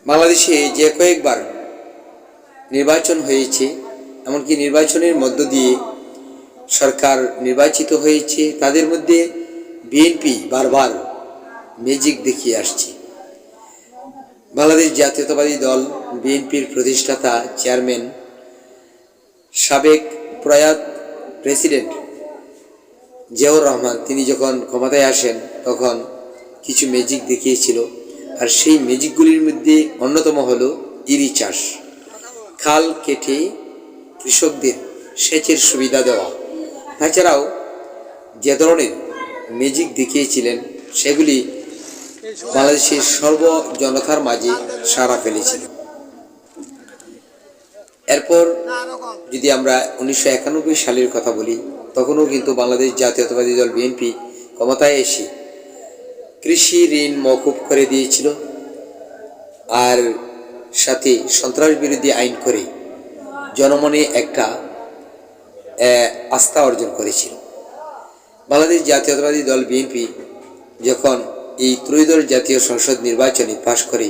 বাংলাদেশে যে কয়েকবার নির্বাচন হয়েছে, এমনকি নির্বাচনের মধ্য দিয়ে সরকার নির্বাচিত হয়েছে, তাদের মধ্যে বিএনপি বারবার ম্যাজিক দেখিয়ে আসছে। বাংলাদেশ জাতীয়তাবাদী দল বিএনপির প্রতিষ্ঠাতা চেয়ারম্যান, সাবেক প্রয়াত প্রেসিডেন্ট জিয়াউর রহমান, তিনি যখন ক্ষমতায় আসেন তখন কিছু ম্যাজিক দেখিয়েছিল। আর সেই ম্যাজিকগুলির মধ্যে অন্যতম হলো ইরি চাষ, খাল কেটে কৃষকদের সেচের সুবিধা দেওয়া। তাছাড়াও যে ধরনের ম্যাজিক দেখিয়েছিলেন সেগুলি বাংলাদেশের সর্বজনতার মাঝে সাড়া ফেলেছিল। এরপর যদি আমরা 1991 সালের কথা বলি, তখনও কিন্তু বাংলাদেশ জাতীয়তাবাদী দল বিএনপি ক্ষমতায় এসে কৃষি ঋণ মওকুফ করে দিয়েছিল, আর সাথে সন্ত্রাস বিরোধী আইন করে জনমনে একটা আস্থা অর্জন করেছিল। বাংলাদেশ জাতীয়তাবাদী দল বিএনপি যখন এই ত্রয়োদশ জাতীয় সংসদ নির্বাচনে পাশ করে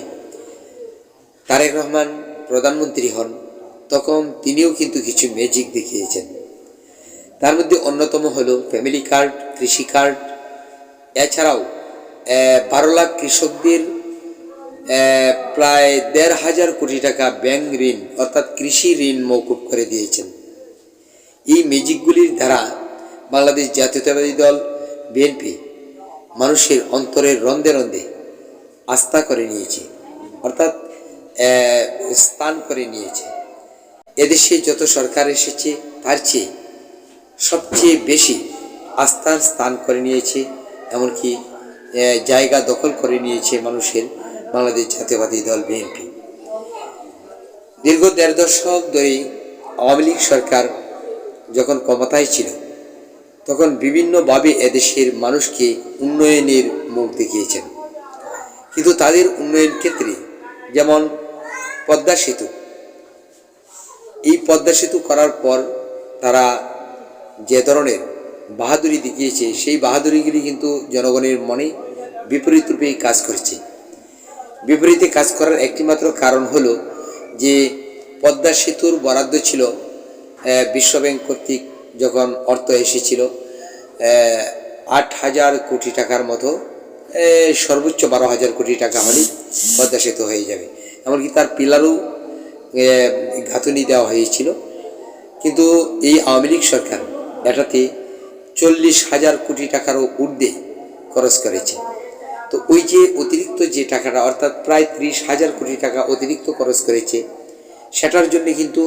তারেক রহমান প্রধানমন্ত্রী হন, তখন তিনিও কিন্তু কিছু ম্যাজিক দেখিয়েছেন। তার মধ্যে অন্যতম হলো ফ্যামিলি কার্ড, কৃষি কার্ড। এছাড়াও 12 লাখ কৃষকদের প্রায় 1,500 কোটি টাকা ব্যাংক ঋণ অর্থাৎ কৃষি ঋণ মওকুফ করে দিয়েছেন। এই ম্যাজিকগুলির দ্বারা বাংলাদেশ জাতীয়তাবাদী দল বিএনপি মানুষের অন্তরের রন্ধে রন্ধে আস্থা করে নিয়েছে, অর্থাৎ স্থান করে নিয়েছে। এদেশে যত সরকার এসেছে তার চেয়ে সবচেয়ে বেশি আস্থার স্থান করে নিয়েছে, এমনকি জায়গা দখল করে নিয়েছে মানুষের বাংলাদেশ জাতীয়তাবাদী দল বিএনপি। দীর্ঘ 1.5 দশক ধরে আওয়ামী লীগ সরকার যখন ক্ষমতায় ছিল তখন বিভিন্নভাবে এদেশের মানুষকে উন্নয়নের মুখ দেখিয়েছেন, কিন্তু তাদের উন্নয়ন ক্ষেত্রে যেমন পদ্মা সেতু, এই পদ্মা সেতু করার পর তারা যে ধরনের বাহাদুরি দেখিয়েছে, সেই বাহাদুরিগুলি কিন্তু জনগণের মনে বিপরীত রূপে কাজ করছে। বিপরীতে কাজ করার একটিমাত্র কারণ হলো যে পদ্মা সেতুর বরাদ্দ ছিল বিশ্বব্যাংক কর্তৃক যখন অর্থ এসেছিল 8,000 কোটি টাকার মতো, সর্বোচ্চ 12,000 কোটি টাকা হলে পদ্মা সেতু হয়ে যাবে। এমনকি তার পিলারও গাঁথুনি দেওয়া হয়েছিল, কিন্তু এই আওয়ামী লীগ সরকার এটাতে 40,000 কোটি টাকারও ঊর্ধ্বে খরচ করেছে। তো ওই যে অতিরিক্ত যে টাকাটা, অর্থাৎ প্রায় 30,000 কোটি টাকা অতিরিক্ত খরচ করেছে, সেটার জন্য কিন্তু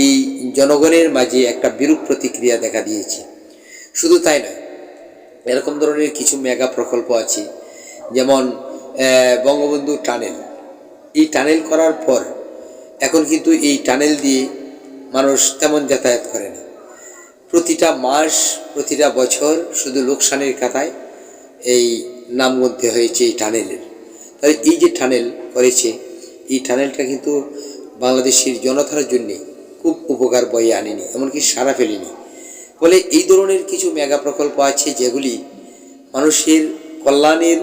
এই জনগণের মাঝে একটা বিরূপ প্রতিক্রিয়া দেখা দিয়েছে। শুধু তাই নয়, এরকম ধরনের কিছু মেগা প্রকল্প আছে, যেমন বঙ্গবন্ধু টানেল। এই টানেল করার পর এখন কিন্তু এই টানেল দিয়ে মানুষ তেমন যাতায়াত করে না। প্রতিটা মাস, প্রতিটা বছর শুধু লোকসানের খাতায় এই নামগন্ধ হয়েছে এই টানেলের। তাই এই যে টানেল করেছে, এই টানেলটা কিন্তু বাংলাদেশের জনতার জন্যে খুব উপকার বয়ে আনেনি, এমনকি সারা ফেলেনি। ফলে এই ধরনের কিছু মেগা প্রকল্প আছে যেগুলি মানুষের কল্যাণের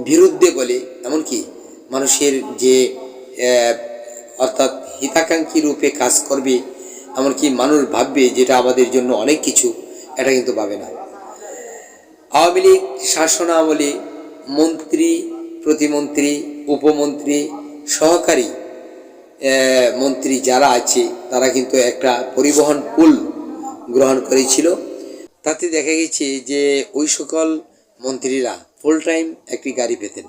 বিরুদ্ধে বলে, এমনকি মানুষের যে অর্থাৎ হিতাকাঙ্ক্ষী রূপে কাজ করবে, এমনকি মানুষ ভাববে যেটা আমাদের জন্য অনেক কিছু, এটা কিন্তু ভাবে না। আওয়ামী লীগ শাসন আমলে মন্ত্রী, প্রতিমন্ত্রী, উপমন্ত্রী, সহকারী মন্ত্রী যারা আছে তারা কিন্তু একটা পরিবহন পুল গ্রহণ করেছিল। তাতে দেখা গেছে যে ওই সকল মন্ত্রীরা ফুল টাইম একটি গাড়ি পেতেন,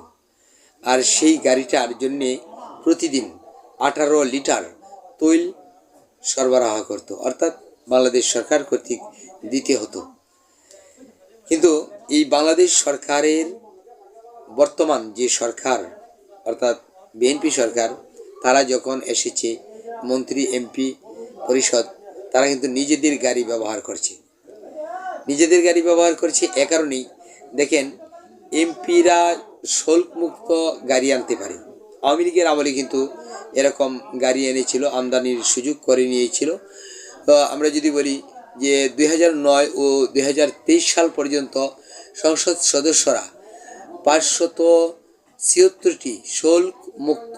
আর সেই গাড়িটার জন্যে প্রতিদিন 18 লিটার তৈল সরবরাহ করত, অর্থাৎ বাংলাদেশ সরকার কর্তৃক দিতে হতো। কিন্তু এই বাংলাদেশ সরকারের বর্তমান যে সরকার, অর্থাৎ বিএনপি সরকার, তারা যখন এসেছে, মন্ত্রী, এমপি পরিষদ, তারা কিন্তু নিজেদের গাড়ি ব্যবহার করছে। নিজেদের গাড়ি ব্যবহার করছে এ কারণেই, দেখেন এমপিরা শুল্কমুক্ত গাড়ি আনতে পারে। আওয়ামী লীগের আমলে কিন্তু এরকম গাড়ি এনেছিল, আমদানির সুযোগ করে নিয়েছিল। তো আমরা যদি বলি যে 2009 ও 2023 সাল পর্যন্ত সংসদ সদস্যরা 576টি শুল্ক মুক্ত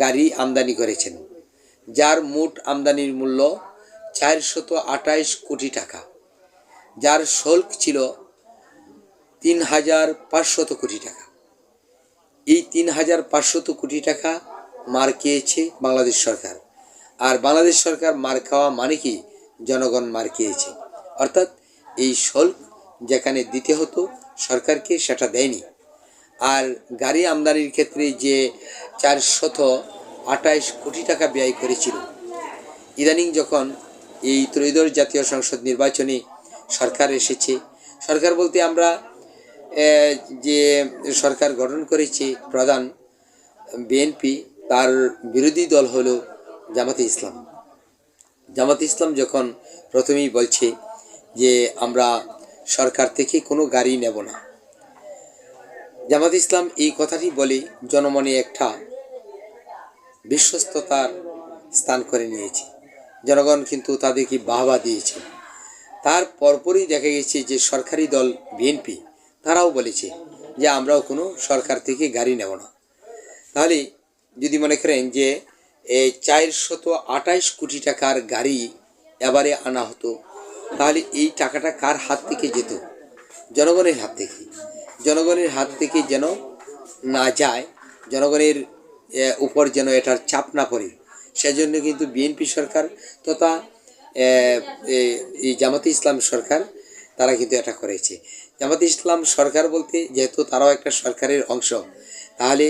গাড়ি আমদানি করেছেন, যার মোট আমদানির মূল্য 428 কোটি টাকা, যার শুল্ক ছিল 3,500 কোটি টাকা। এই 3,500 কোটি টাকা মার খেয়েছে বাংলাদেশ সরকার। আর বাংলাদেশ সরকার মার খাওয়া মানে কি জনগণ মার খেয়েছে, অর্থাৎ এই শুল্ক যেখানে দিতে হতো সরকারকে সেটা দেয়নি। আর গাড়ি আমদানির ক্ষেত্রে যে 428 কোটি টাকা ব্যয় করেছিল, ইদানিং যখন এই ত্রয়োদশ জাতীয় সংসদ নির্বাচনে সরকার এসেছে, সরকার বলতে আমরা যে সরকার গঠন করেছে প্রধান বিএনপি, তার বিরোধী দল হলো জামাতে ইসলাম। জামাতে ইসলাম যখন প্রথমেই বলছে যে আমরা সরকার থেকে কোনো গাড়ি নেব না, জামাতে ইসলাম এই কথাটি বলে জনমনে একটা বিশ্বস্ততার স্থান করে নিয়েছে। জনগণ কিন্তু তাদেরকে বাহবা দিয়েছে। তার পরপরই দেখা গেছে যে সরকারি দল বিএনপি তারাও বলেছে যে আমরাও কোনো সরকার থেকে গাড়ি নেব না। তাহলে যদি মনে করেন যে 428 কোটি টাকার গাড়ি এবারে আনা হতো, তাহলে এই টাকাটা কার হাত থেকে যেত? জনগণের হাত থেকে। জনগণের হাত থেকে যেন না যায়, জনগণের উপর যেন এটার চাপ না পড়ে, সেজন্য কিন্তু বিএনপি সরকার তথা এই জামাতে ইসলাম সরকার তারা কিন্তু এটা করেছে। জামাতে ইসলাম সরকার বলতে যেহেতু তারাও একটা সরকারের অংশ, তাহলে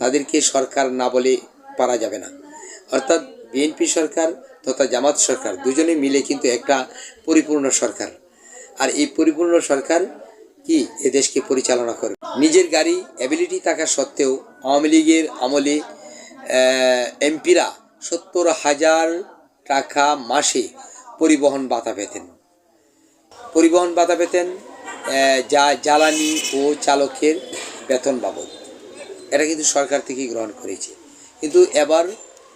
তাদেরকে সরকার না বলে পারা যাবে না। অর্থাৎ বিএনপি সরকার তথা জামাত সরকার দুজনে মিলে কিন্তু একটা পরিপূর্ণ সরকার। আর এই পরিপূর্ণ সরকার কি এ দেশকে পরিচালনা করবে। নিজের গাড়ি অ্যাবিলিটি থাকা সত্ত্বেও আওয়ামী লীগের আমলে এমপিরা 70,000 টাকা মাসে পরিবহন ভাতা পেতেন। পরিবহন ভাতা পেতেন যা জ্বালানি ও চালকের বেতন বাবদ। এটা কিন্তু সরকার থেকেই গ্রহণ করেছে। কিন্তু এবার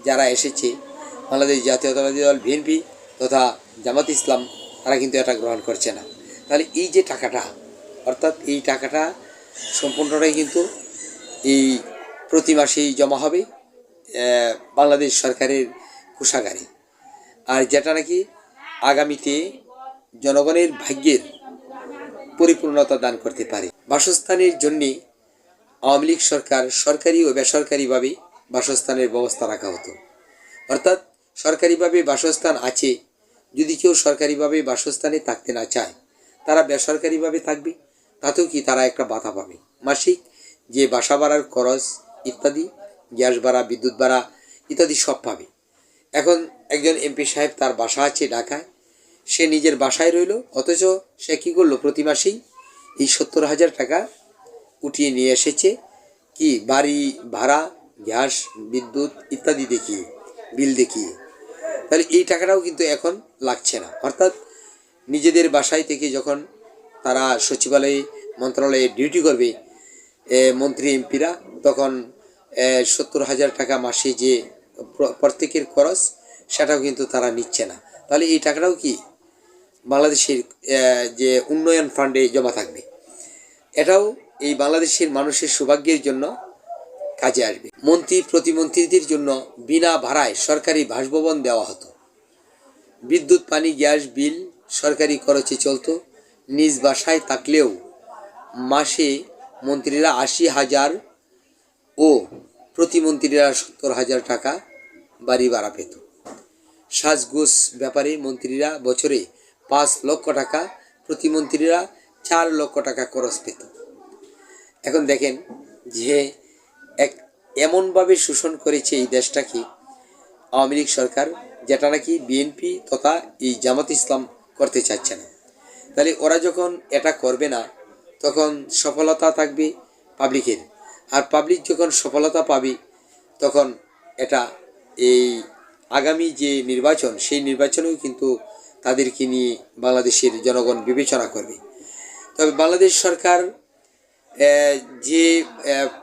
যারা এসেছে বাংলাদেশ জাতীয়তাবাদী দল বিএনপি তথা জামাত ইসলাম, তারা কিন্তু এটা গ্রহণ করছে না। তাহলে এই যে টাকাটা, অর্থাৎ এই টাকাটা সম্পূর্ণটাই কিন্তু এই প্রতি মাসেই জমা হবে বাংলাদেশ সরকারের কোষাগারে। আর যেটা নাকি আগামীতে জনগণের ভাগ্যের পরিপূর্ণতা দান করতে পারে। বাসস্থানের জন্যে আওয়ামী লীগ সরকার সরকারি ও বেসরকারিভাবে বাসস্থানের ব্যবস্থা রাখা হতো। অর্থাৎ সরকারিভাবে বাসস্থান আছে, যদি কেউ সরকারিভাবে বাসস্থানে থাকতে না চায় তারা বেসরকারিভাবে থাকবে, তাতেও কি তারা একটা ভাতা পাবে। মাসিক যে বাসা ভাড়ার খরচ ইত্যাদি, গ্যাস ভাড়া, বিদ্যুৎ ভাড়া ইত্যাদি সব পাবে। এখন একজন এমপি সাহেব তার বাসা আছে ঢাকায়, সে নিজের বাসায় রইল, অথচ সে কী করলো, প্রতি মাসেই এই 70,000 টাকা উঠিয়ে নিয়ে এসেছে কি বাড়ি ভাড়া, গ্যাস, বিদ্যুৎ ইত্যাদি দেখিয়ে, বিল দেখিয়ে। তাহলে এই টাকাটাও কিন্তু এখন লাগছে না। অর্থাৎ নিজেদের বাসায় থেকে যখন তারা সচিবালয়ে মন্ত্রণালয়ে ডিউটি করবে মন্ত্রী এমপিরা, তখন 70,000 টাকা মাসে যে প্রত্যেকের খরচ সেটাও কিন্তু তারা নিচ্ছে না। তাহলে এই টাকাটাও কি বাংলাদেশের যে উন্নয়ন ফান্ডে জমা থাকবে। এটাও এই বাংলাদেশের মানুষের সৌভাগ্যের জন্য কাজে আসবে। মন্ত্রী প্রতিমন্ত্রীদের জন্য বিনা ভাড়ায় সরকারি বাসভবন দেওয়া হতো। বিদ্যুৎ, পানি, গ্যাস বিল সরকারি খরচে চলতো। নিজ বাসায় থাকলেও মাসে মন্ত্রীরা 80,000 ও প্রতিমন্ত্রীরা 70,000 টাকা বাড়ি ভাড়া পেত। সাজগোজ ব্যাপারে মন্ত্রীরা বছরে 5 লক্ষ টাকা, প্রতিমন্ত্রীরা 4 লক্ষ টাকা খরচ পেত। এখন দেখেন যে এমনভাবে শোষণ করেছে এই দেশটাকে আওয়ামী লীগ সরকার, যেটা নাকি বিএনপি তথা এই জামাত ইসলাম করতে চাচ্ছে না। তাহলে ওরা যখন এটা করবে না, তখন সফলতা থাকবে পাবলিকের। আর পাবলিক যখন সফলতা পাবে, তখন এটা এই আগামী যে নির্বাচন, সেই নির্বাচনেও কিন্তু তাদেরকে নিয়ে বাংলাদেশের জনগণ বিবেচনা করবে। তবে বাংলাদেশ সরকার যে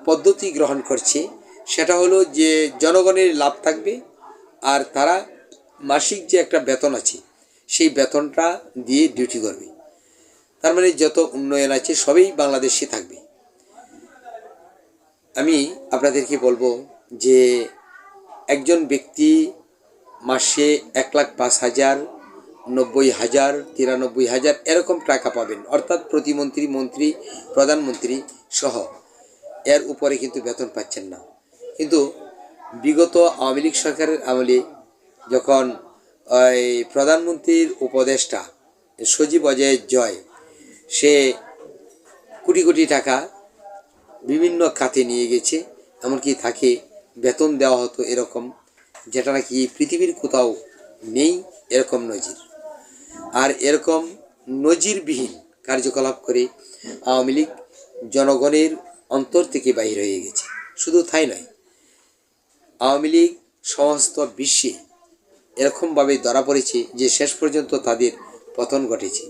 পদ্ধতি গ্রহণ করছে সেটা হলো যে জনগণের লাভ থাকবে, আর তারা মাসিক যে একটা বেতন আছে সেই বেতনটা দিয়ে ডিউটি করবে। তার মানে যত উন্নয়ন আছে সবই বাংলাদেশে থাকবে। আমি আপনাদেরকে বলবো যে একজন ব্যক্তি মাসে 1,05,000, 90,000, 93,000 এরকম টাকা পাবেন, অর্থাৎ প্রতিমন্ত্রী, মন্ত্রী, প্রধানমন্ত্রী সহ এর উপরে কিন্তু বেতন পাচ্ছেন না। কিন্তু বিগত আওয়ামী লীগ সরকারের আমলে যখন ওই প্রধানমন্ত্রীর উপদেষ্টা সজীব অজয় জয় সে কোটি কোটি টাকা বিভিন্ন খাতে নিয়ে গেছে, এমনকি তাকে বেতন দেওয়া হতো এরকম, যেটা নাকি পৃথিবীর কোথাও নেই এরকম নজির। আর এরকম নজিরবিহীন কার্যকলাপ করে আওয়ামী লীগ জনগণের অন্তর থেকে বাহির হয়ে গেছে। শুধু তাই নয়, আওয়ামী লীগ সমস্ত বিশ্বে এরকমভাবে ধরা পড়েছে যে শেষ পর্যন্ত তাদের পতন ঘটেছে।